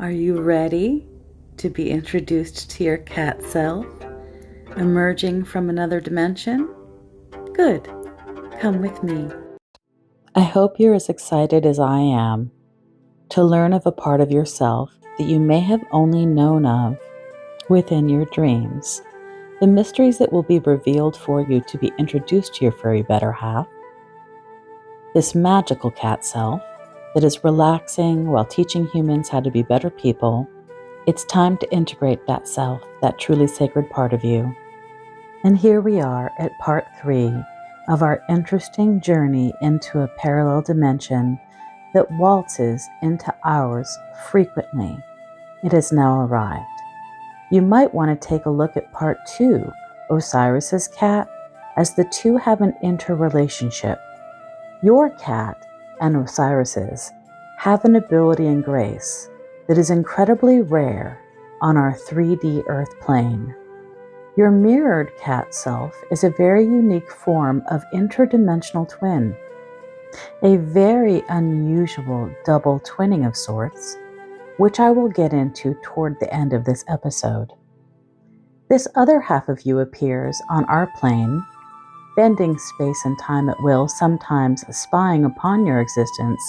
Are you ready to be introduced to your cat self, emerging from another dimension? Good. Come with me. I hope you're as excited as I am to learn of a part of yourself that you may have only known of within your dreams. The mysteries that will be revealed for you to be introduced to your furry better half. This magical cat self that is relaxing while teaching humans how to be better people. It's time to integrate that self, that truly sacred part of you. And here we are at part 3 of our interesting journey into a parallel dimension that waltzes into ours frequently. It has now arrived. You might want to take a look at part 2, Osiris's cat, as the two have an interrelationship. Your cat and Osiris's have an ability and grace that is incredibly rare on our 3D Earth plane. Your mirrored cat self is a very unique form of interdimensional twin, a very unusual double twinning of sorts, which I will get into toward the end of this episode. This other half of you appears on our plane, bending space and time at will, sometimes spying upon your existence,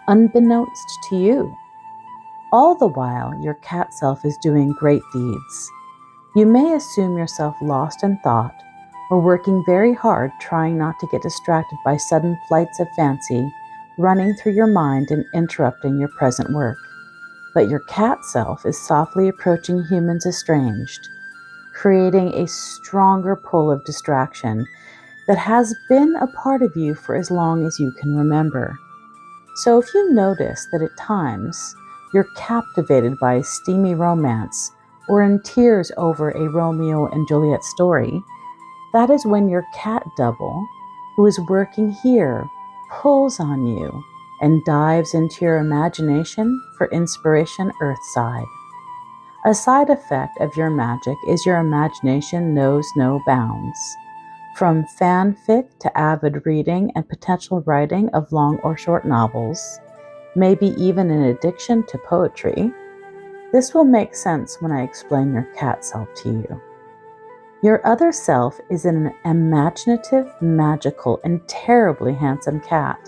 unbeknownst to you. All the while, your cat self is doing great deeds. You may assume yourself lost in thought, or working very hard trying not to get distracted by sudden flights of fancy running through your mind and interrupting your present work. But your cat self is softly approaching humans estranged, creating a stronger pull of distraction that has been a part of you for as long as you can remember. So if you notice that at times you're captivated by a steamy romance or in tears over a Romeo and Juliet story, that is when your cat double, who is working here, pulls on you and dives into your imagination for inspiration earthside. A side effect of your magic is your imagination knows no bounds. From fanfic to avid reading and potential writing of long or short novels, maybe even an addiction to poetry. This will make sense when I explain your cat self to you. Your other self is an imaginative, magical, and terribly handsome cat.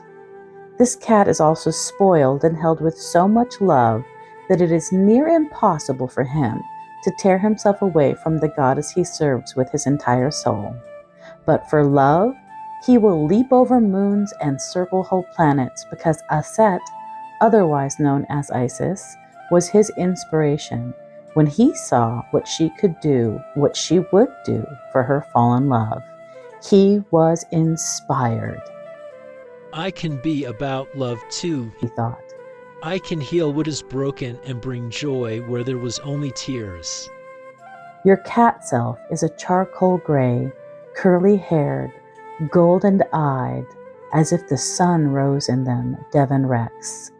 This cat is also spoiled and held with so much love that it is near impossible for him to tear himself away from the goddess he serves with his entire soul. But for love, he will leap over moons and circle whole planets because Aset, otherwise known as Isis, was his inspiration when he saw what she could do, what she would do for her fallen love. He was inspired. I can be about love too, he thought. I can heal what is broken and bring joy where there was only tears. Your cat self is a charcoal gray, curly-haired, golden-eyed, as if the sun rose in them, Devon Rex.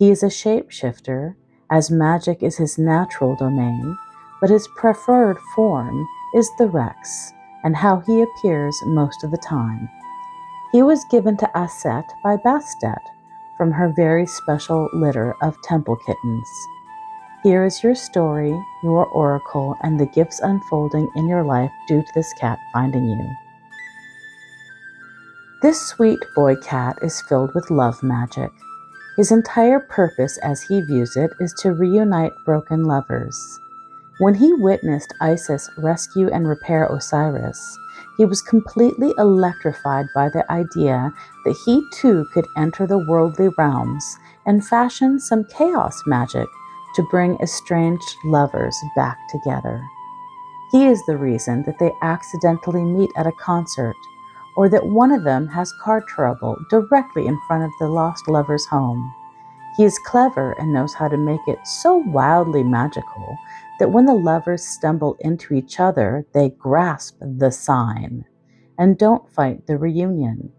He is a shapeshifter, as magic is his natural domain, but his preferred form is the Rex, and how he appears most of the time. He was given to Aset by Bastet from her very special litter of temple kittens. Here is your story, your oracle, and the gifts unfolding in your life due to this cat finding you. This sweet boy cat is filled with love magic. His entire purpose, as he views it, is to reunite broken lovers. When he witnessed Isis rescue and repair Osiris, he was completely electrified by the idea that he too could enter the worldly realms and fashion some chaos magic to bring estranged lovers back together. He is the reason that they accidentally meet at a concert, or that one of them has car trouble directly in front of the lost lover's home. He is clever and knows how to make it so wildly magical that when the lovers stumble into each other, they grasp the sign and don't fight the reunion.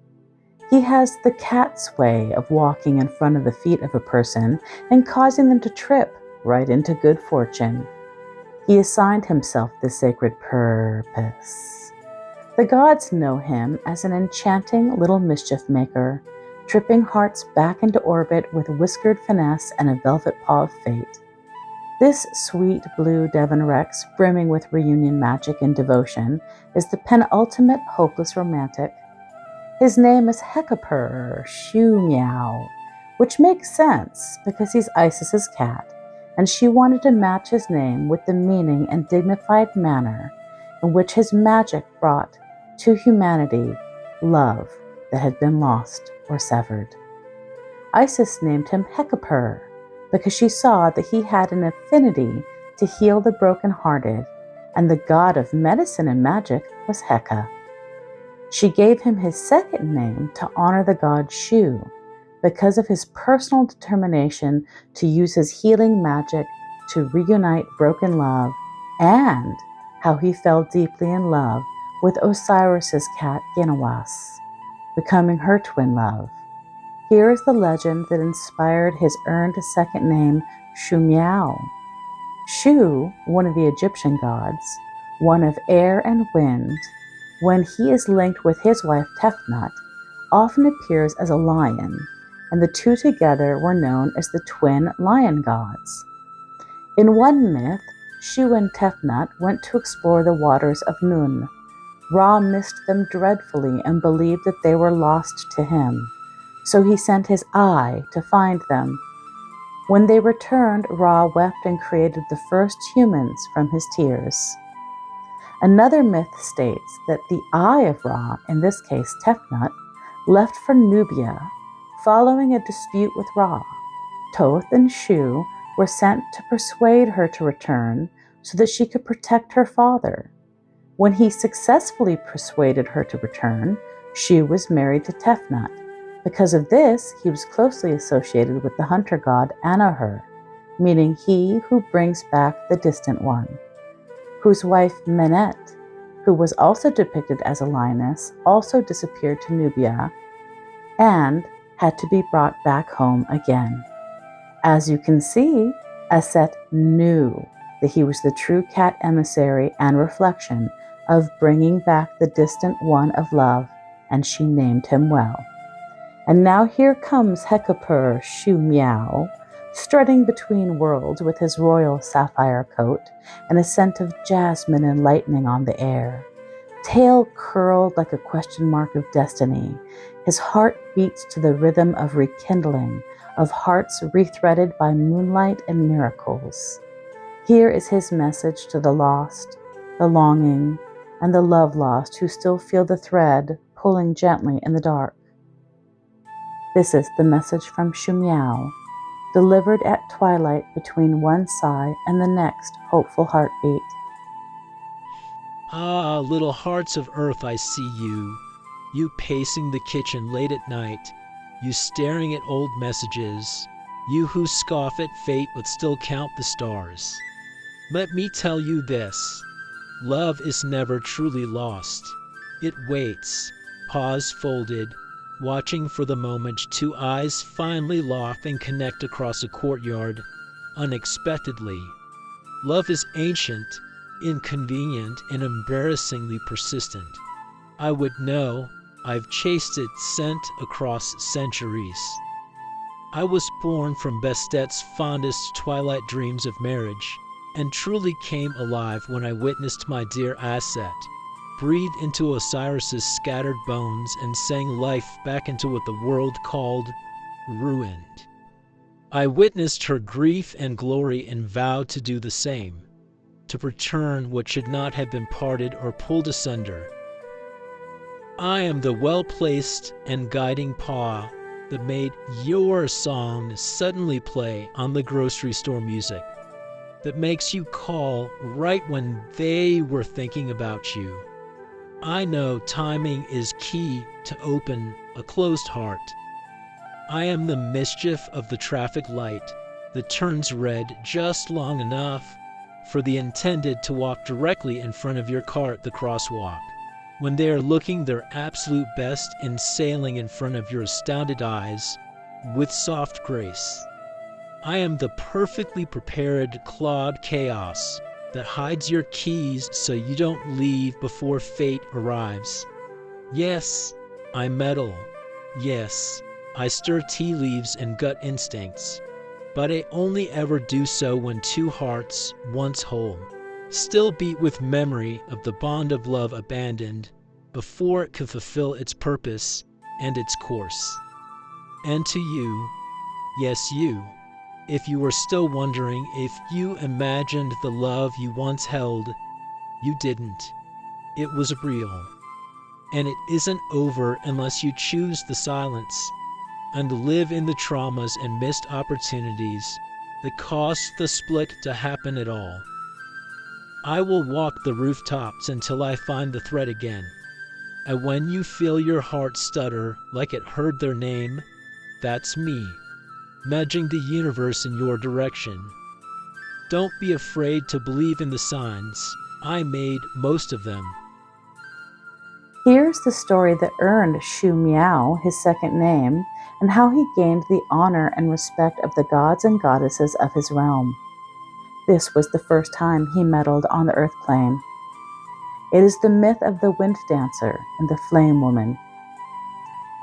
He has the cat's way of walking in front of the feet of a person and causing them to trip right into good fortune. He assigned himself the sacred purpose. The gods know him as an enchanting little mischief maker, tripping hearts back into orbit with whiskered finesse and a velvet paw of fate. This sweet blue Devon Rex, brimming with reunion magic and devotion, is the penultimate hopeless romantic. His name is Heka-Purr, Shu Meow, which makes sense because he's Isis's cat, and she wanted to match his name with the meaning and dignified manner in which his magic brought to humanity love that had been lost or severed. Isis named him Heka-Purr because she saw that he had an affinity to heal the broken-hearted, and the god of medicine and magic was Heka. She gave him his second name to honor the god Shu because of his personal determination to use his healing magic to reunite broken love, and how he fell deeply in love with Osiris's cat Ginawas, becoming her twin love. Here is the legend that inspired his earned second name, Shu Meow. Shu, one of the Egyptian gods, one of air and wind, when he is linked with his wife Tefnut, often appears as a lion, and the two together were known as the twin lion gods. In one myth, Shu and Tefnut went to explore the waters of Nun. Ra missed them dreadfully and believed that they were lost to him, so he sent his eye to find them. When they returned, Ra wept and created the first humans from his tears. Another myth states that the eye of Ra, in this case Tefnut, left for Nubia, following a dispute with Ra. Thoth and Shu were sent to persuade her to return so that she could protect her father. When he successfully persuaded her to return, Shu was married to Tefnut. Because of this, he was closely associated with the hunter god Anaher, meaning he who brings back the distant one, whose wife Menet, who was also depicted as a lioness, also disappeared to Nubia and had to be brought back home again. As you can see, Aset knew that he was the true cat emissary and reflection of bringing back the distant one of love, and she named him well. And now here comes Heka-Purr, Shu Meow, strutting between worlds with his royal sapphire coat and a scent of jasmine and lightning on the air. Tail curled like a question mark of destiny, his heart beats to the rhythm of rekindling, of hearts rethreaded by moonlight and miracles. Here is his message to the lost, the longing, and the love lost who still feel the thread pulling gently in the dark. This is the message from Shu Meow, delivered at twilight between one sigh and the next hopeful heartbeat. Ah, little hearts of earth, I see you. You pacing the kitchen late at night. You staring at old messages. You who scoff at fate but still count the stars. Let me tell you this. Love is never truly lost. It waits, paws folded, watching for the moment two eyes finally lock and connect across a courtyard, unexpectedly. Love is ancient, inconvenient, and embarrassingly persistent. I would know, I've chased it scent across centuries. I was born from Bestet's fondest twilight dreams of marriage, and truly came alive when I witnessed my dear Aset breathe into Osiris's scattered bones and sang life back into what the world called ruined. I witnessed her grief and glory and vowed to do the same, to return what should not have been parted or pulled asunder. I am the well-placed and guiding paw that made your song suddenly play on the grocery store music, that makes you call right when they were thinking about you. I know timing is key to open a closed heart. I am the mischief of the traffic light that turns red just long enough for the intended to walk directly in front of your car at the crosswalk, when they are looking their absolute best and sailing in front of your astounded eyes with soft grace. I am the perfectly prepared Claude chaos that hides your keys so you don't leave before fate arrives. Yes, I meddle. Yes, I stir tea leaves and gut instincts. but I only ever do so when two hearts, once whole, still beat with memory of the bond of love abandoned before it could fulfill its purpose and its course. And to you, yes you, if you were still wondering if you imagined the love you once held, you didn't. It was real. And it isn't over unless you choose the silence and live in the traumas and missed opportunities that caused the split to happen at all. I will walk the rooftops until I find the thread again. And when you feel your heart stutter like it heard their name, that's me, nudging the universe in your direction. Don't be afraid to believe in the signs. I made most of them. Here's the story that earned Shu Meow his second name, and how he gained the honor and respect of the gods and goddesses of his realm. This was the first time he meddled on the earth plane. It is the myth of the wind dancer and the flame woman.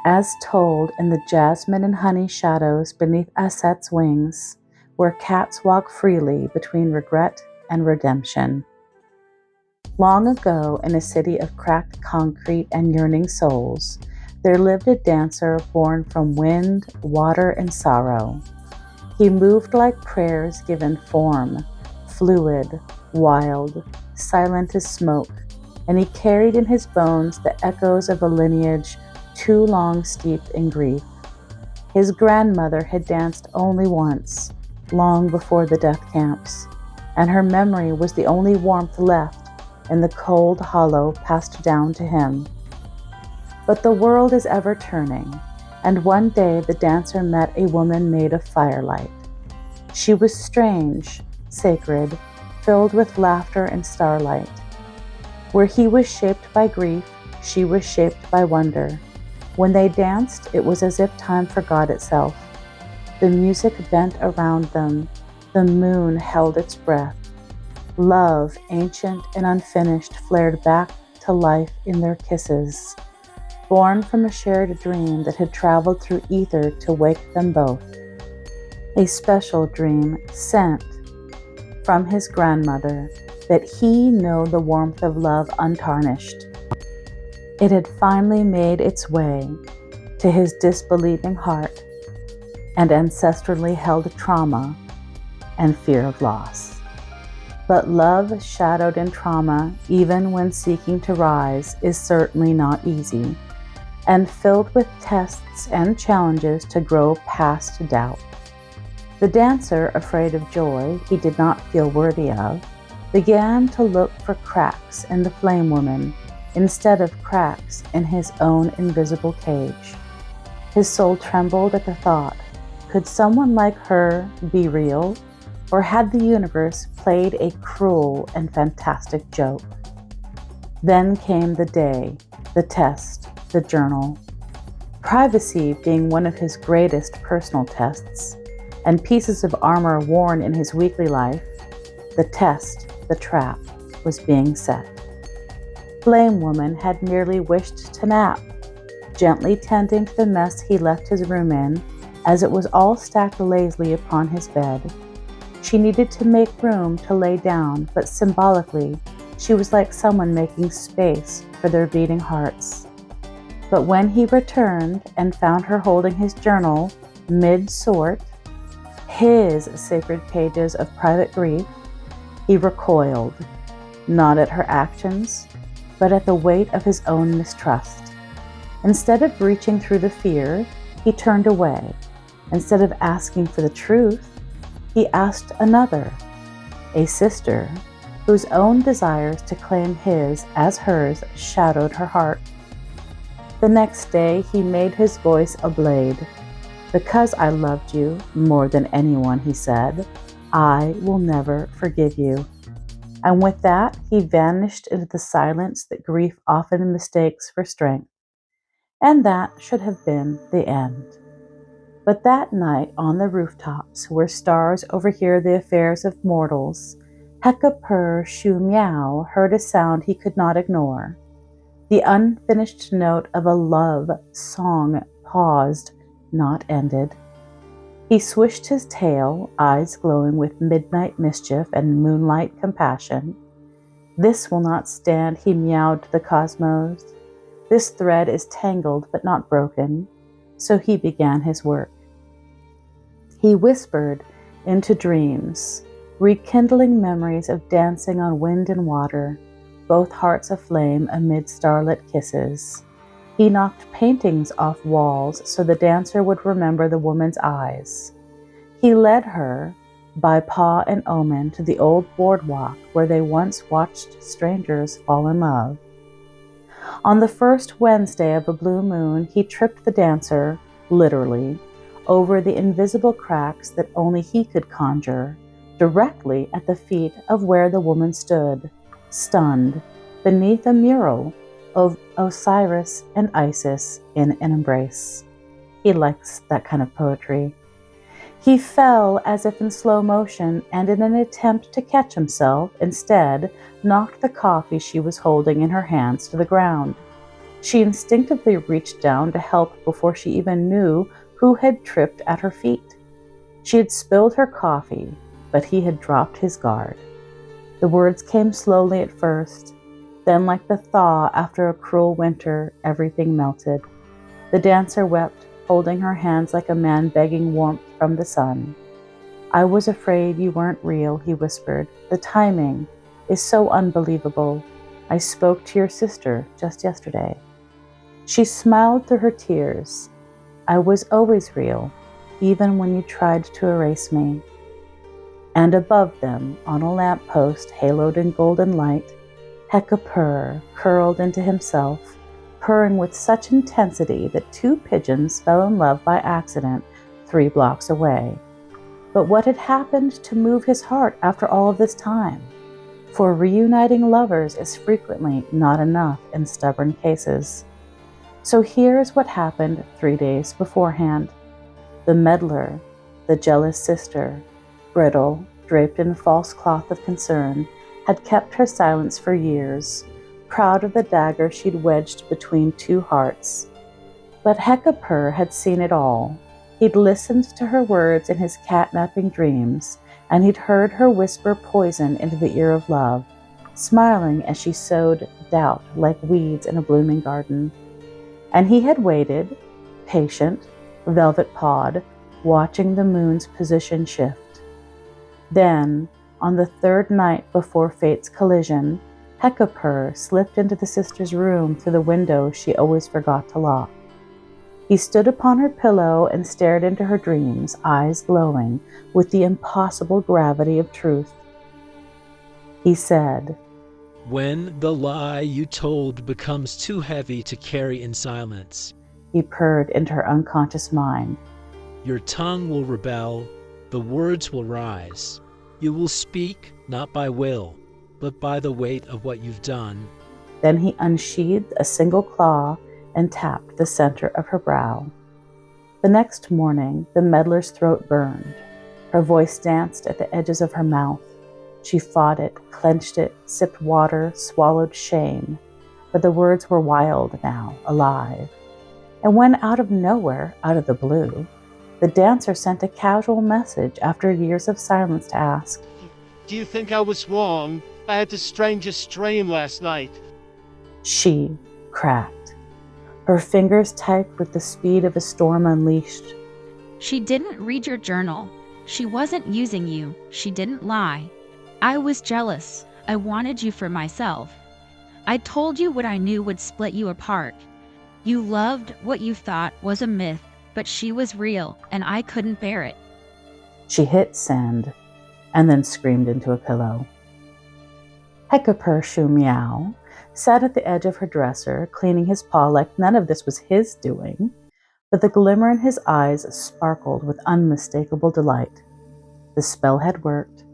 As told in the jasmine and honey shadows beneath Aset's wings, where cats walk freely between regret and redemption. Long ago, in a city of cracked concrete and yearning souls, there lived a dancer born from wind, water, and sorrow. He moved like prayers given form, fluid, wild, silent as smoke, and he carried in his bones the echoes of a lineage too long steeped in grief. His grandmother had danced only once, long before the death camps, and her memory was the only warmth left in the cold hollow passed down to him. But the world is ever turning, and one day the dancer met a woman made of firelight. She was strange, sacred, filled with laughter and starlight. Where he was shaped by grief, she was shaped by wonder. When they danced, it was as if time forgot itself. The music bent around them. The moon held its breath. Love, ancient and unfinished, flared back to life in their kisses, born from a shared dream that had traveled through ether to wake them both. A special dream sent from his grandmother, that he know the warmth of love untarnished. It had finally made its way to his disbelieving heart and ancestrally held trauma and fear of loss. But love shadowed in trauma, even when seeking to rise, is certainly not easy, and filled with tests and challenges to grow past doubt. The dancer, afraid of joy he did not feel worthy of, began to look for cracks in the flame woman instead of cracks in his own invisible cage. His soul trembled at the thought, could someone like her be real? Or had the universe played a cruel and fantastic joke? Then came the day, the test, the journal. Privacy being one of his greatest personal tests, and pieces of armor worn in his weekly life, the test, the trap, was being set. Flame Woman had merely wished to nap, gently tending to the mess he left his room in, as it was all stacked lazily upon his bed. She needed to make room to lay down, but symbolically, she was like someone making space for their beating hearts. But when he returned and found her holding his journal, mid-sort, his sacred pages of private grief, he recoiled, not at her actions, but at the weight of his own mistrust. Instead of reaching through the fear, he turned away. Instead of asking for the truth, he asked another, a sister, whose own desires to claim his as hers shadowed her heart. The next day he made his voice a blade. Because I loved you more than anyone, he said, I will never forgive you. And with that, he vanished into the silence that grief often mistakes for strength. And that should have been the end. But that night on the rooftops, where stars overhear the affairs of mortals, Heka-Purr Shu Meow heard a sound he could not ignore. The unfinished note of a love song paused, not ended. He swished his tail, eyes glowing with midnight mischief and moonlight compassion. "This will not stand," he meowed to the cosmos. "This thread is tangled but not broken." So he began his work. He whispered into dreams, rekindling memories of dancing on wind and water, both hearts aflame amid starlit kisses. He knocked paintings off walls so the dancer would remember the woman's eyes. He led her, by paw and omen, to the old boardwalk where they once watched strangers fall in love. On the first Wednesday of a blue moon, he tripped the dancer, literally, over the invisible cracks that only he could conjure, directly at the feet of where the woman stood, stunned, beneath a mural of Osiris and Isis in an embrace. He likes that kind of poetry. He fell as if in slow motion, and in an attempt to catch himself, instead knocked the coffee she was holding in her hands to the ground. She instinctively reached down to help before she even knew who had tripped at her feet. She had spilled her coffee, but he had dropped his guard. The words came slowly at first, then like the thaw after a cruel winter, everything melted. The dancer wept, holding her hands like a man begging warmth from the sun. "I was afraid you weren't real," he whispered. "The timing is so unbelievable. I spoke to your sister just yesterday." She smiled through her tears. "I was always real, even when you tried to erase me." And above them, on a lamppost haloed in golden light, Heka-Purr curled into himself, purring with such intensity that 2 pigeons fell in love by accident 3 blocks away. But what had happened to move his heart after all of this time? For reuniting lovers is frequently not enough in stubborn cases. So here's what happened 3 days beforehand. The meddler, the jealous sister, brittle, draped in false cloth of concern, had kept her silence for years, proud of the dagger she'd wedged between 2 hearts. But Heka-Purr had seen it all. He'd listened to her words in his catnapping dreams, and he'd heard her whisper poison into the ear of love, smiling as she sowed doubt like weeds in a blooming garden. And he had waited, patient, velvet-pawed, watching the moon's position shift. Then, on the 3rd night before fate's collision, Heka-Purr slipped into the sister's room through the window she always forgot to lock. He stood upon her pillow and stared into her dreams, eyes glowing with the impossible gravity of truth. He said, "When the lie you told becomes too heavy to carry in silence," he purred into her unconscious mind, "your tongue will rebel, the words will rise. You will speak not by will, but by the weight of what you've done." Then he unsheathed a single claw and tapped the center of her brow. The next morning, the meddler's throat burned. Her voice danced at the edges of her mouth. She fought it, clenched it, sipped water, swallowed shame. But the words were wild now, alive. And when out of nowhere, out of the blue, the dancer sent a casual message after years of silence to ask, "Do you think I was wrong? I had the strangest dream last night." She cracked. Her fingers typed with the speed of a storm unleashed. "She didn't read your journal. She wasn't using you. She didn't lie. I was jealous. I wanted you for myself. I told you what I knew would split you apart. You loved what you thought was a myth, but she was real, and I couldn't bear it." She hit send, and then screamed into a pillow. Heka-Purr Shu Meow sat at the edge of her dresser, cleaning his paw like none of this was his doing, but the glimmer in his eyes sparkled with unmistakable delight. The spell had worked,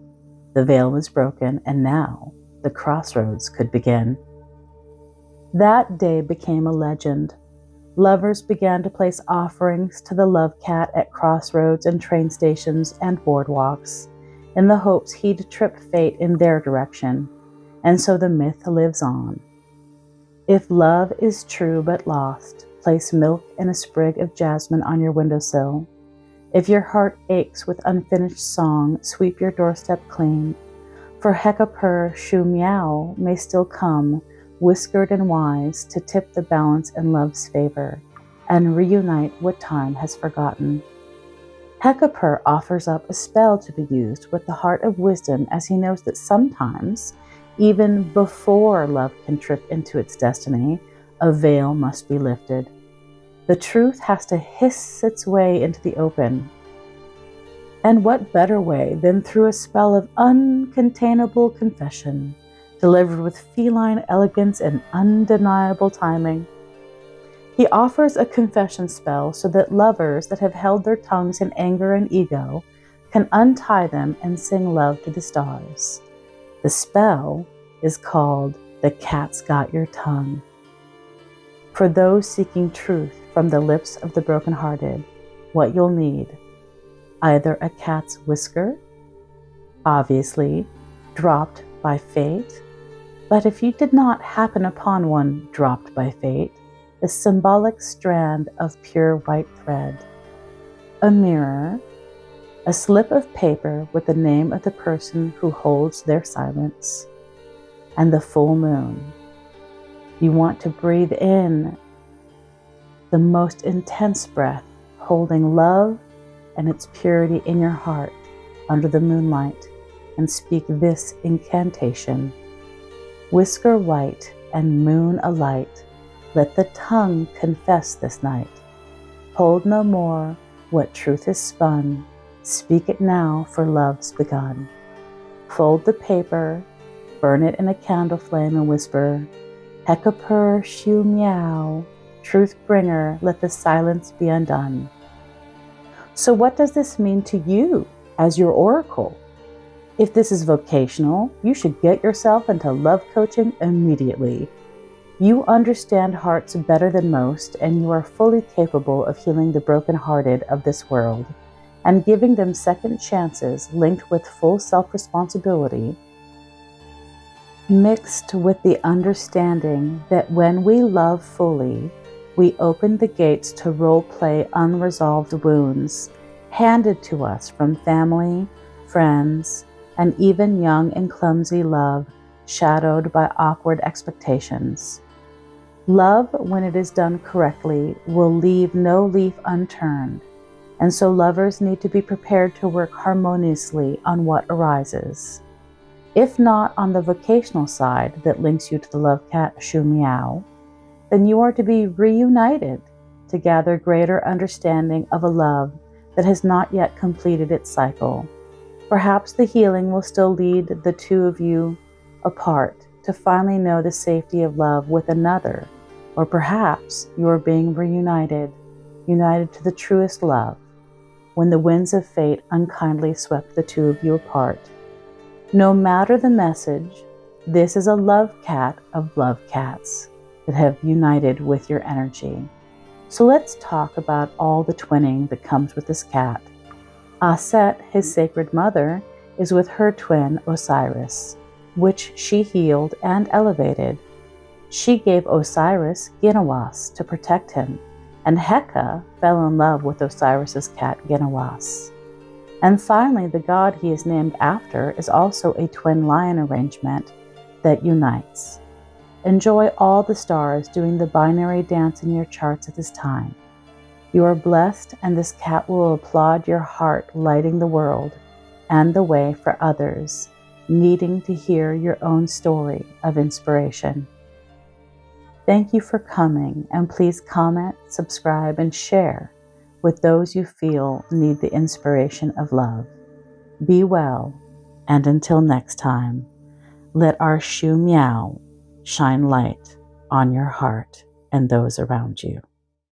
the veil was broken, and now the crossroads could begin. That day became a legend. Lovers began to place offerings to the love cat at crossroads and train stations and boardwalks, in the hopes he'd trip fate in their direction, and so the myth lives on. If love is true but lost, place milk and a sprig of jasmine on your windowsill. If your heart aches with unfinished song, sweep your doorstep clean. For Heka-Purr, Shu Meow may still come, whiskered and wise, to tip the balance in love's favor, and reunite what time has forgotten. Heka-Purr offers up a spell to be used with the heart of wisdom, as he knows that sometimes, even before love can trip into its destiny, a veil must be lifted. The truth has to hiss its way into the open. And what better way than through a spell of uncontainable confession, delivered with feline elegance and undeniable timing? He offers a confession spell so that lovers that have held their tongues in anger and ego can untie them and sing love to the stars. The spell is called The Cat's Got Your Tongue. For those seeking truth from the lips of the brokenhearted, what you'll need: either a cat's whisker, obviously dropped by fate, but if you did not happen upon one dropped by fate, a symbolic strand of pure white thread, a mirror, a slip of paper with the name of the person who holds their silence, and the full moon. You want to breathe in the most intense breath, holding love and its purity in your heart under the moonlight, and speak this incantation: whisker white and moon alight, let the tongue confess this night. Hold no more what truth is spun, speak it now, for love's begun. Fold the paper, burn it in a candle flame, and whisper, Heka-Purr, Shu Meow, truth bringer, let the silence be undone. So what does this mean to you as your oracle? If this is vocational, you should get yourself into love coaching immediately. You understand hearts better than most, and you are fully capable of healing the brokenhearted of this world and giving them second chances linked with full self-responsibility, mixed with the understanding that when we love fully, we open the gates to role-play unresolved wounds handed to us from family, friends, and even young and clumsy love shadowed by awkward expectations. Love, when it is done correctly, will leave no leaf unturned, and so lovers need to be prepared to work harmoniously on what arises. If not on the vocational side that links you to the love cat Shu Meow, then you are to be reunited to gather greater understanding of a love that has not yet completed its cycle. Perhaps the healing will still lead the two of you apart to finally know the safety of love with another, or perhaps you are being reunited, united to the truest love, when the winds of fate unkindly swept the two of you apart. No matter the message, this is a love cat of love cats that have united with your energy. So let's talk about all the twinning that comes with this cat. Aset, his sacred mother, is with her twin Osiris, which she healed and elevated. She gave Osiris Ginawas to protect him, and Heka fell in love with Osiris's cat Ginawas. And finally, the god he is named after is also a twin lion arrangement that unites. Enjoy all the stars doing the binary dance in your charts at this time. You are blessed, and this cat will applaud your heart lighting the world and the way for others needing to hear your own story of inspiration. Thank you for coming, and please comment, subscribe, and share with those you feel need the inspiration of love. Be well, and until next time, let our Shu Meow shine light on your heart and those around you.